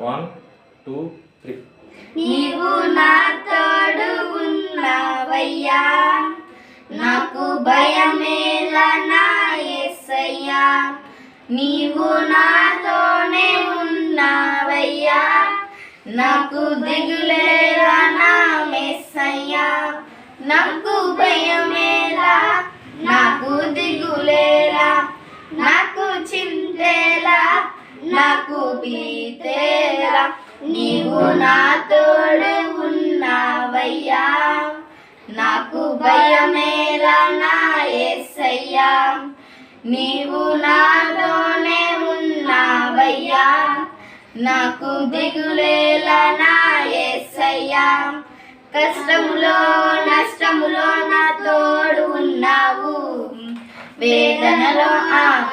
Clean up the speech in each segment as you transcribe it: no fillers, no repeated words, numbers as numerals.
1 2 3 నీవు నా తోడు ఉన్నావయ్యా, నాకు భయమేలా నా యేసయ్యా. నీవు నాతోనే ఉన్నావయ్యా, నాకు దిగులేలా నా యేసయ్యా. నాకు భయమేలా, నాకు దిగులేలా, నాకు చింతేలా, నాకు భీతేలా. నీవు నా తోడు ఉన్నావయ్యా, నాకు భయమేలా నా యేసయ్యా. నీవు నాలోనే ఉన్నావయ్యా, నాకు దిగులేలా నా యేసయ్యా. కష్టములో నష్టములో నా తోడు ఉన్నావు, వేదనలో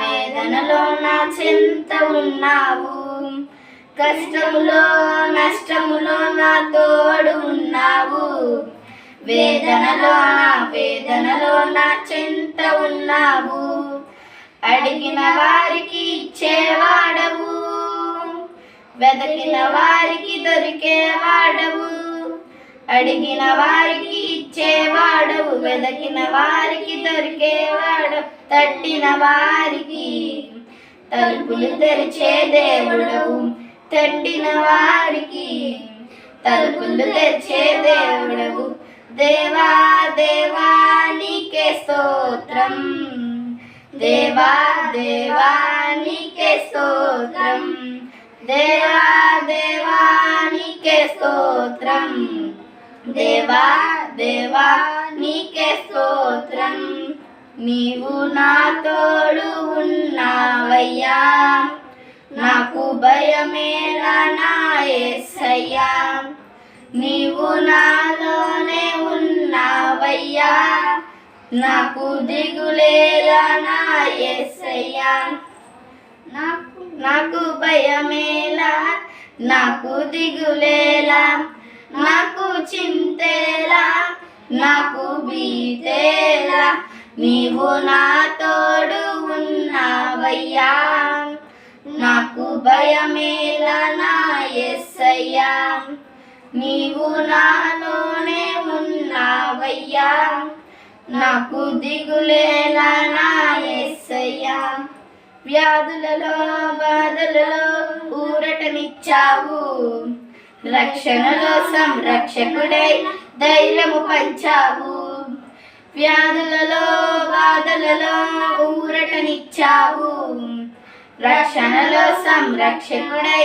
వేదనలో నా చింత ఉన్నావు. కష్టములో నష్టములో నా తోడు ఉన్నావు, వేదనలో వేదనలో నా చింత ఉన్నావు. అడిగిన వారికి ఇచ్చేవాడవు, వెదకిన వారికి దొరికేవాడవు. అడిగిన వారికి ఇచ్చేవాడవు, వెదకిన వారికి దొరికేవాడు. తట్టిన వారికి తలుపులు తెరిచే దేవుడవు, తట్టిన వారికి తలుపులు తెరిచే దేవుడవు. దేవా దేవా నీకే స్తోత్రం, దేవా దేవా నీకే స్తోత్రం, దేవా దేవా నీకే స్తోత్రం, దేవా దేవా నీకే స్తోత్రం. నీవు నా తోడు ఉన్నావయ్యా, నాకు భయమేలా నా యేసయ్యా. నీవు నాలోనే ఉన్నావయ్యా, నాకు దిగులేలా నా యేసయ్యా. నాకు భయమేలా, నాకు దిగులేలా, నాకు చింతేలా, నాకు భీతేలా. నీవు నా తోడు ఉన్నావయ్యా, నాకు భయమేలా నా యేసయ్యా. నీవు నాలోనే ఉన్నావయ్యా, నాకు దిగులేలా నా యేసయ్యా. వ్యాధులలో బాధలలో ఊరటనిచ్చావు, రక్షణలో సంరక్షకుడై ధైర్యము పంచావు. వ్యాధులలో బాధలలో ఊరటనిచ్చావు, రక్షణలో సంరక్షకుడై